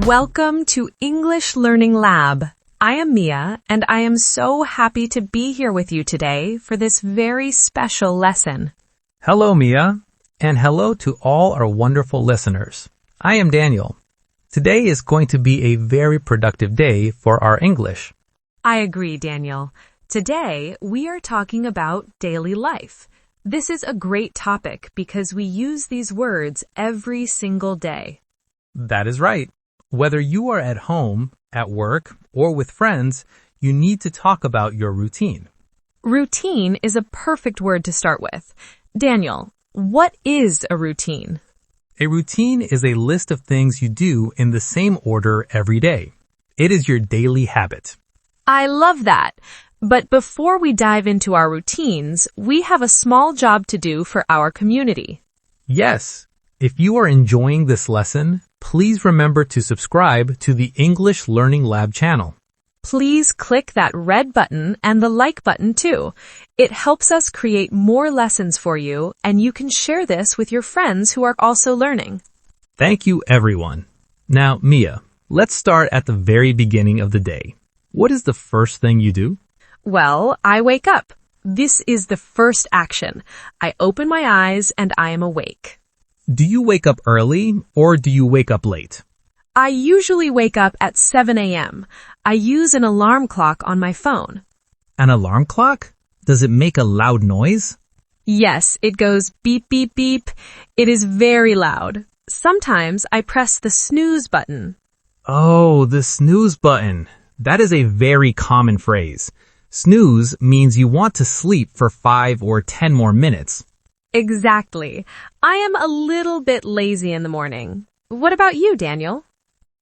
Welcome to English Learning Lab. I am Mia, and I am so happy to be here with you today for this very special lesson. Hello, Mia, and hello to all our wonderful listeners. I am Daniel. Today is going to be a very productive day for our English. I agree, Daniel. Today, we are talking about daily life. This is a great topic because we use these words every single day. That is right. Whether you are at home, at work, or with friends, you need to talk about your routine. Routine is a perfect word to start with. Daniel, what is a routine? A routine is a list of things you do in the same order every day. It is your daily habit. I love that. But before we dive into our routines, we have a small job to do for our community. Yes, if you are enjoying this lesson, please remember to subscribe to the English Learning Lab channel. Please click that red button and the like button too. It helps us create more lessons for you, and you can share this with your friends who are also learning. Thank you, everyone. Now, Mia, let's start at the very beginning of the day. What is the first thing you do? Well, I wake up. This is the first action. I open my eyes and I am awake. Do you wake up early or do you wake up late? I usually wake up at 7 a.m. I use an alarm clock on my phone. An alarm clock? Does it make a loud noise? Yes, it goes beep, beep, beep. It is very loud. Sometimes I press the snooze button. Oh, the snooze button. That is a very common phrase. Snooze means you want to sleep for 5 or 10 more minutes. Exactly. I am a little bit lazy in the morning. What about you, Daniel?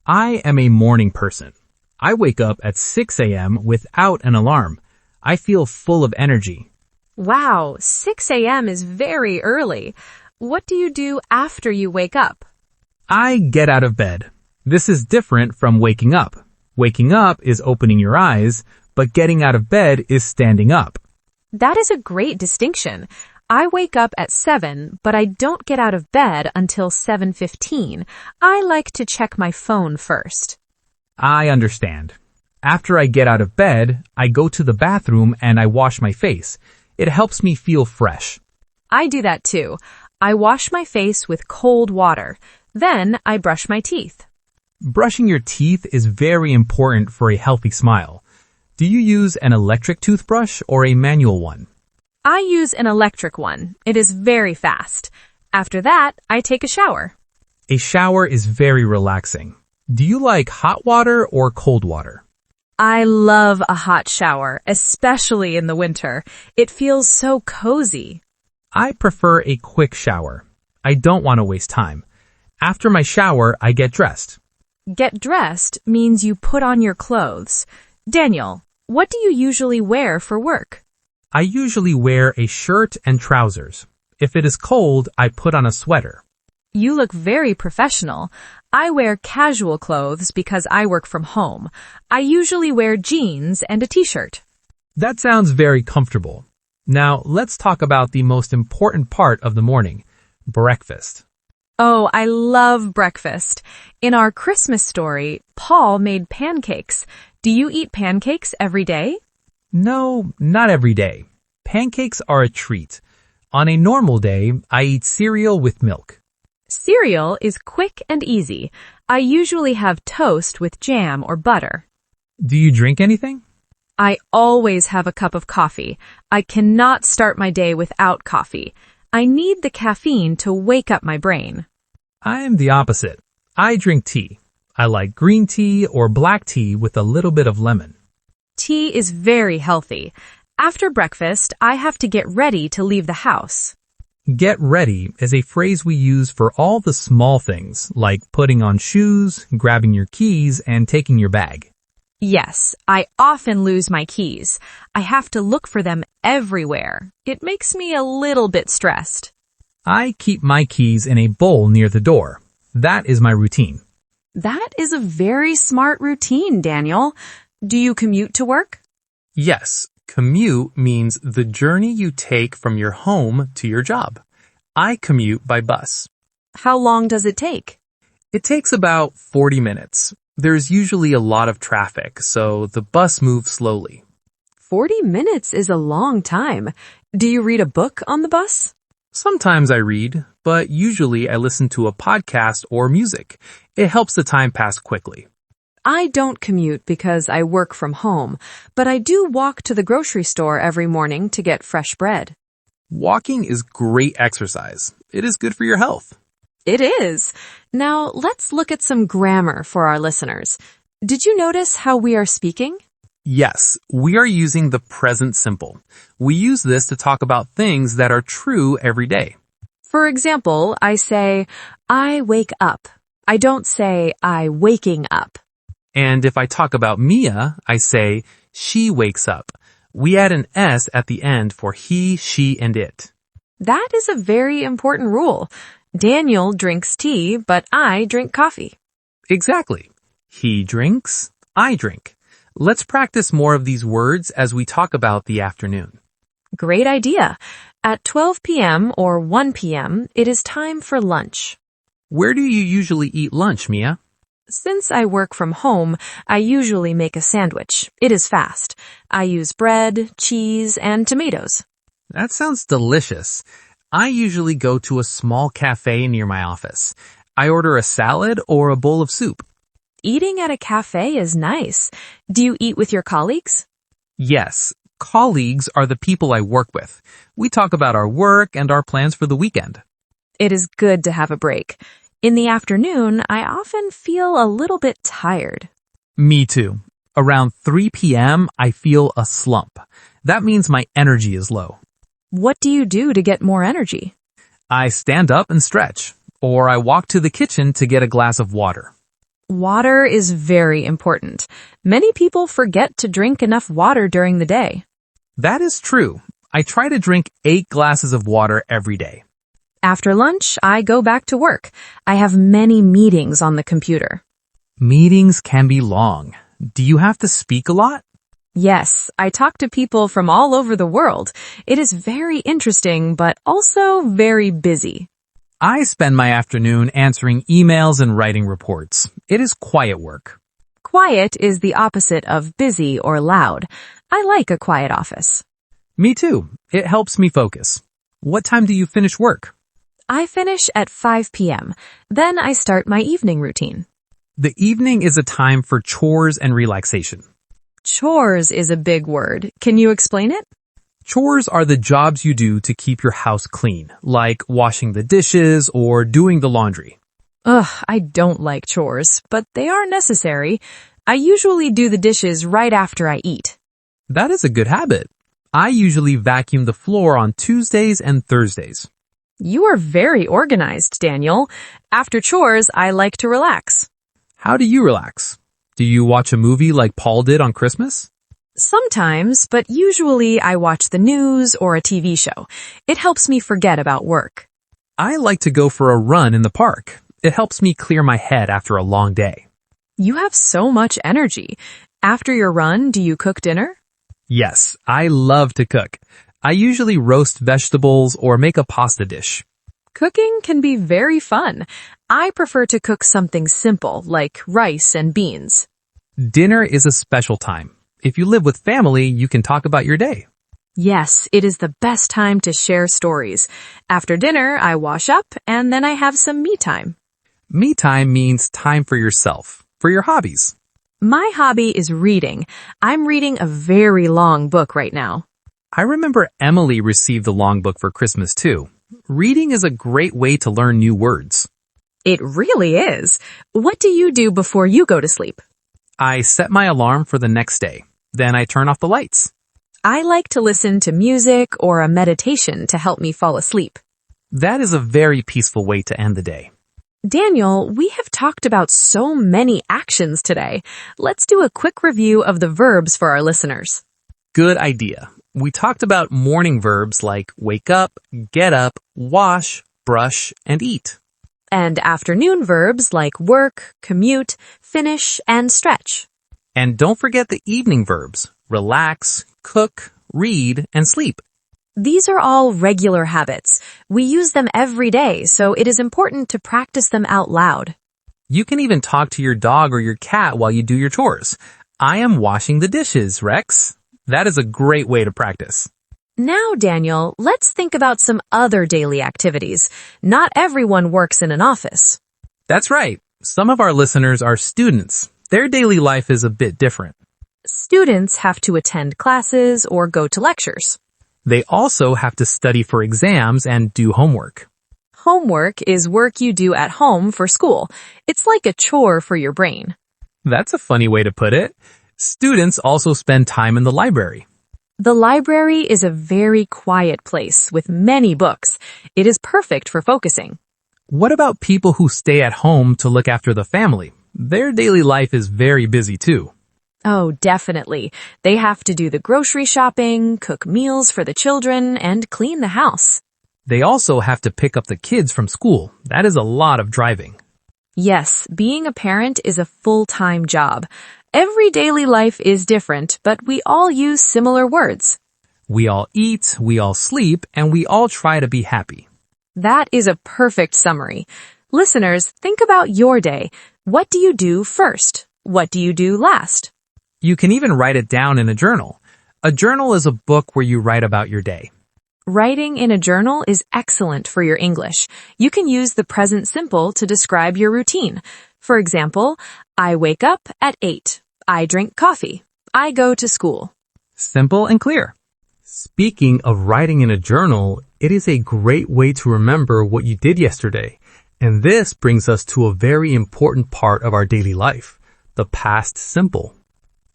I am a morning person. I wake up at 6 a.m. without an alarm. I feel full of energy. Wow, 6 a.m. is very early. What do you do after you wake up? I get out of bed. This is different from waking up. Waking up is opening your eyes, but getting out of bed is standing up. That is a great distinction. I wake up at 7, but I don't get out of bed until 7:15. I like to check my phone first. I understand. After I get out of bed, I go to the bathroom and I wash my face. It helps me feel fresh. I do that too. I wash my face with cold water. Then I brush my teeth. Brushing your teeth is very important for a healthy smile. Do you use an electric toothbrush or a manual one? I use an electric one. It is very fast. After that, I take a shower. A shower is very relaxing. Do you like hot water or cold water? I love a hot shower, especially in the winter. It feels so cozy. I prefer a quick shower. I don't want to waste time. After my shower, I get dressed. Get dressed means you put on your clothes. Daniel, what do you usually wear for work? I usually wear a shirt and trousers. If it is cold, I put on a sweater. You look very professional. I wear casual clothes because I work from home. I usually wear jeans and a t-shirt. That sounds very comfortable. Now, let's talk about the most important part of the morning, breakfast. Oh, I love breakfast. In our Christmas story, Paul made pancakes. Do you eat pancakes every day? No, not every day. Pancakes are a treat. On a normal day, I eat cereal with milk. Cereal is quick and easy. I usually have toast with jam or butter. Do you drink anything? I always have a cup of coffee. I cannot start my day without coffee. I need the caffeine to wake up my brain. I am the opposite. I drink tea. I like green tea or black tea with a little bit of lemon. Tea is very healthy. After breakfast, I have to get ready to leave the house. Get ready is a phrase we use for all the small things, like putting on shoes, grabbing your keys, and taking your bag. Yes, I often lose my keys. I have to look for them everywhere. It makes me a little bit stressed. I keep my keys in a bowl near the door. That is my routine. That is a very smart routine, Daniel. Do you commute to work? Yes, commute means the journey you take from your home to your job. I commute by bus. How long does it take? It takes about 40 minutes. There's usually a lot of traffic, so the bus moves slowly. 40 minutes is a long time. Do you read a book on the bus? Sometimes I read, but usually I listen to a podcast or music. It helps the time pass quickly. I don't commute because I work from home, but I do walk to the grocery store every morning to get fresh bread. Walking is great exercise. It is good for your health. It is. Now, let's look at some grammar for our listeners. Did you notice how we are speaking? Yes, we are using the present simple. We use this to talk about things that are true every day. For example, I say, I wake up. I don't say, I waking up. And if I talk about Mia, I say, she wakes up. We add an S at the end for he, she, and it. That is a very important rule. Daniel drinks tea, but I drink coffee. Exactly. He drinks, I drink. Let's practice more of these words as we talk about the afternoon. Great idea. At 12 p.m. or 1 p.m., it is time for lunch. Where do you usually eat lunch, Mia? Since I work from home, I usually make a sandwich. It is fast. I use bread, cheese, and tomatoes. That sounds delicious. I usually go to a small cafe near my office. I order a salad or a bowl of soup. Eating at a cafe is nice. Do you eat with your colleagues? Yes, colleagues are the people I work with. We talk about our work and our plans for the weekend. It is good to have a break. In the afternoon, I often feel a little bit tired. Me too. Around 3 p.m., I feel a slump. That means my energy is low. What do you do to get more energy? I stand up and stretch, or I walk to the kitchen to get a glass of water. Water is very important. Many people forget to drink enough water during the day. That is true. I try to drink 8 glasses of water every day. After lunch, I go back to work. I have many meetings on the computer. Meetings can be long. Do you have to speak a lot? Yes, I talk to people from all over the world. It is very interesting, but also very busy. I spend my afternoon answering emails and writing reports. It is quiet work. Quiet is the opposite of busy or loud. I like a quiet office. Me too. It helps me focus. What time do you finish work? I finish at 5 p.m. Then I start my evening routine. The evening is a time for chores and relaxation. Chores is a big word. Can you explain it? Chores are the jobs you do to keep your house clean, like washing the dishes or doing the laundry. Ugh, I don't like chores, but they are necessary. I usually do the dishes right after I eat. That is a good habit. I usually vacuum the floor on Tuesdays and Thursdays. You are very organized, Daniel. After chores, I like to relax. How do you relax? Do you watch a movie like Paul did on Christmas? Sometimes, but usually I watch the news or a TV show. It helps me forget about work. I like to go for a run in the park. It helps me clear my head after a long day. You have so much energy. After your run, do you cook dinner? Yes, I love to cook. I usually roast vegetables or make a pasta dish. Cooking can be very fun. I prefer to cook something simple, like rice and beans. Dinner is a special time. If you live with family, you can talk about your day. Yes, it is the best time to share stories. After dinner, I wash up, and then I have some me time. Me time means time for yourself, for your hobbies. My hobby is reading. I'm reading a very long book right now. I remember Emily received the long book for Christmas too. Reading is a great way to learn new words. It really is. What do you do before you go to sleep? I set my alarm for the next day. Then I turn off the lights. I like to listen to music or a meditation to help me fall asleep. That is a very peaceful way to end the day. Daniel, we have talked about so many actions today. Let's do a quick review of the verbs for our listeners. Good idea. We talked about morning verbs like wake up, get up, wash, brush, and eat. And afternoon verbs like work, commute, finish, and stretch. And don't forget the evening verbs, relax, cook, read, and sleep. These are all regular habits. We use them every day, so it is important to practice them out loud. You can even talk to your dog or your cat while you do your chores. I am washing the dishes, Rex. That is a great way to practice. Now, Daniel, let's think about some other daily activities. Not everyone works in an office. That's right. Some of our listeners are students. Their daily life is a bit different. Students have to attend classes or go to lectures. They also have to study for exams and do homework. Homework is work you do at home for school. It's like a chore for your brain. That's a funny way to put it. Students also spend time in the library. The library is a very quiet place with many books. It is perfect for focusing. What about people who stay at home to look after the family? Their daily life is very busy too. Oh, definitely. They have to do the grocery shopping, cook meals for the children, and clean the house. They also have to pick up the kids from school. That is a lot of driving. Yes, being a parent is a full-time job. Every daily life is different, but we all use similar words. We all eat, we all sleep, and we all try to be happy. That is a perfect summary. Listeners, think about your day. What do you do first? What do you do last? You can even write it down in a journal. A journal is a book where you write about your day. Writing in a journal is excellent for your English. You can use the present simple to describe your routine. For example, I wake up at 8. I drink coffee. I go to school. Simple and clear. Speaking of writing in a journal, it is a great way to remember what you did yesterday. And this brings us to a very important part of our daily life, the past simple.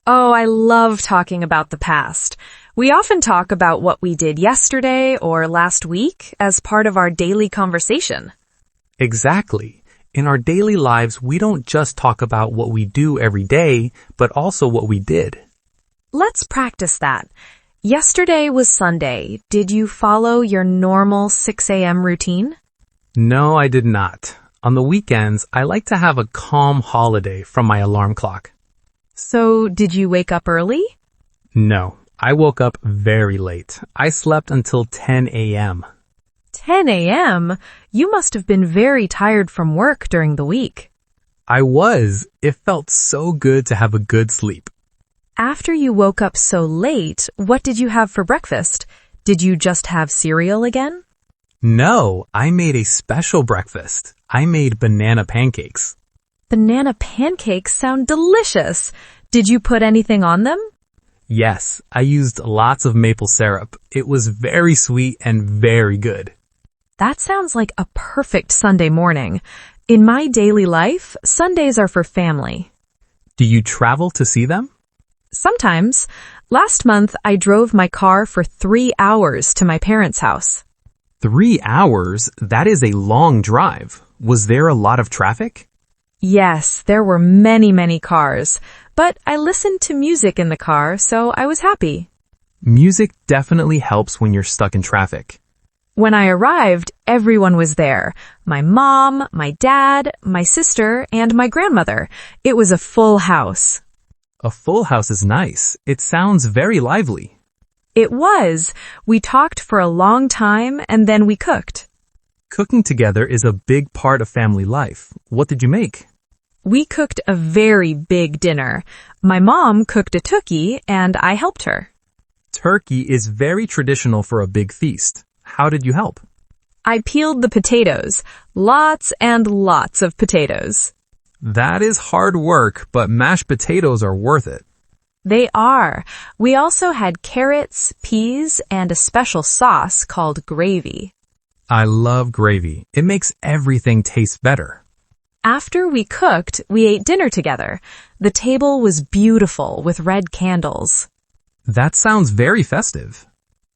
Oh, I love talking about the past. We often talk about what we did yesterday or last week as part of our daily conversation. Exactly. In our daily lives, we don't just talk about what we do every day, but also what we did. Let's practice that. Yesterday was Sunday. Did you follow your normal 6 a.m. routine? No, I did not. On the weekends, I like to have a calm holiday from my alarm clock. So, did you wake up early? No, I woke up very late. I slept until 10 a.m. 10 a.m.? You must have been very tired from work during the week. I was. It felt so good to have a good sleep. After you woke up so late, what did you have for breakfast? Did you just have cereal again? No, I made a special breakfast. I made banana pancakes. Banana pancakes sound delicious. Did you put anything on them? Yes, I used lots of maple syrup. It was very sweet and very good. That sounds like a perfect Sunday morning. In my daily life, Sundays are for family. Do you travel to see them? Sometimes. Last month, I drove my car for 3 hours to my parents' house. 3 hours? That is a long drive. Was there a lot of traffic? Yes, there were many cars, but I listened to music in the car, so I was happy. Music definitely helps when you're stuck in traffic. When I arrived, everyone was there. My mom, my dad, my sister, and my grandmother. It was a full house. A full house is nice. It sounds very lively. It was. We talked for a long time, and then we cooked. Cooking together is a big part of family life. What did you make? We cooked a very big dinner. My mom cooked a turkey, and I helped her. Turkey is very traditional for a big feast. How did you help? I peeled the potatoes. Lots and lots of potatoes. That is hard work, but mashed potatoes are worth it. They are. We also had carrots, peas, and a special sauce called gravy. I love gravy. It makes everything taste better. After we cooked, we ate dinner together. The table was beautiful with red candles. That sounds very festive.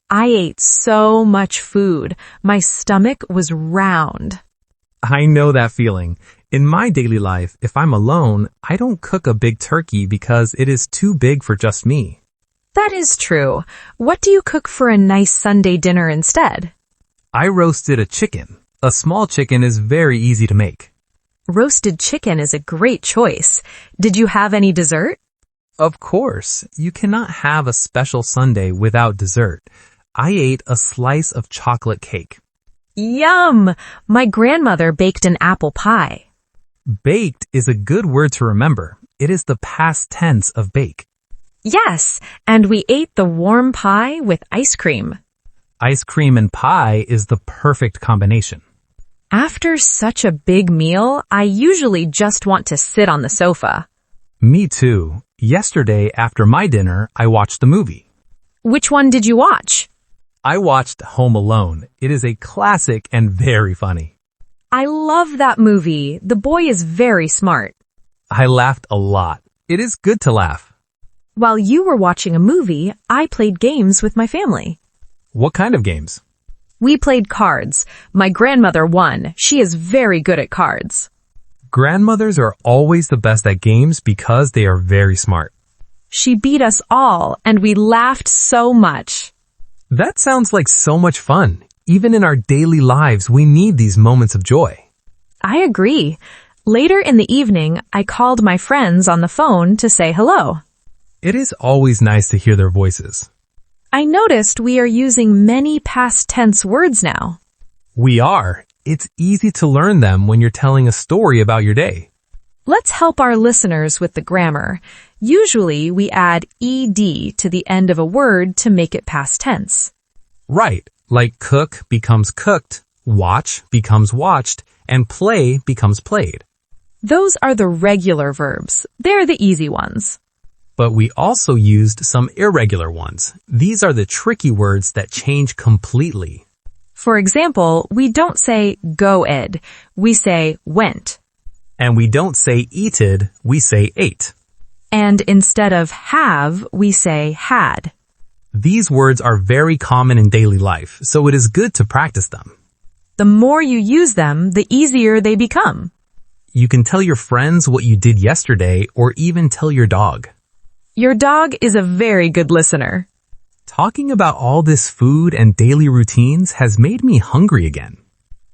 I ate so much food. My stomach was round. I know that feeling. In my daily life, if I'm alone, I don't cook a big turkey because it is too big for just me. That is true. What do you cook for a nice Sunday dinner instead? I roasted a chicken. A small chicken is very easy to make. Roasted chicken is a great choice. Did you have any dessert? Of course, you cannot have a special Sunday without dessert. I ate a slice of chocolate cake. Yum! My grandmother baked an apple pie. Baked is a good word to remember. It is the past tense of bake. Yes, and we ate the warm pie with ice cream. Ice cream and pie is the perfect combination. After such a big meal, I usually just want to sit on the sofa. Me too. Yesterday, after my dinner, I watched the movie. Which one did you watch? I watched Home Alone. It is a classic and very funny. I love that movie. The boy is very smart. I laughed a lot. It is good to laugh. While you were watching a movie, I played games with my family. What kind of games? We played cards. My grandmother won. She is very good at cards. Grandmothers are always the best at games because they are very smart. She beat us all, and we laughed so much. That sounds like so much fun. Even in our daily lives, we need these moments of joy. I agree. Later in the evening, I called my friends on the phone to say hello. It is always nice to hear their voices. I noticed we are using many past tense words now. We are. It's easy to learn them when you're telling a story about your day. Let's help our listeners with the grammar. Usually, we add ed to the end of a word to make it past tense. Right, like cook becomes cooked, watch becomes watched, and play becomes played. Those are the regular verbs. They're the easy ones. But we also used some irregular ones. These are the tricky words that change completely. For example, we don't say go ed. We say went. And we don't say eated, we say ate. And instead of have, we say had. These words are very common in daily life, so it is good to practice them. The more you use them, the easier they become. You can tell your friends what you did yesterday, or even tell your dog. Your dog is a very good listener. Talking about all this food and daily routines has made me hungry again.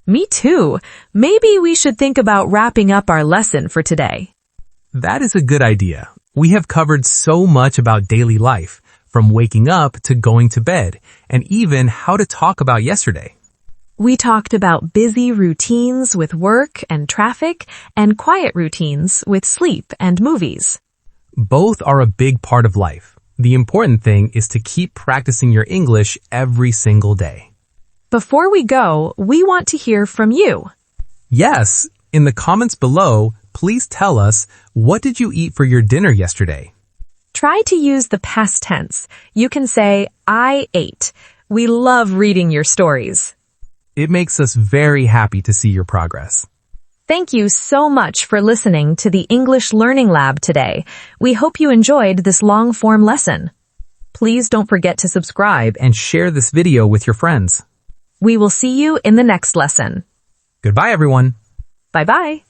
Me too. Maybe we should think about wrapping up our lesson for today. That is a good idea. We have covered so much about daily life, from waking up to going to bed, and even how to talk about yesterday. We talked about busy routines with work and traffic, and quiet routines with sleep and movies. Both are a big part of life. The important thing is to keep practicing your English every single day. Before we go, we want to hear from you. Yes, in the comments below, please tell us, what did you eat for your dinner yesterday? Try to use the past tense. You can say, I ate. We love reading your stories. It makes us very happy to see your progress. Thank you so much for listening to the English Learning Lab today. We hope you enjoyed this long-form lesson. Please don't forget to subscribe And share this video with your friends. We will see you in the next lesson. Goodbye, everyone. Bye-bye.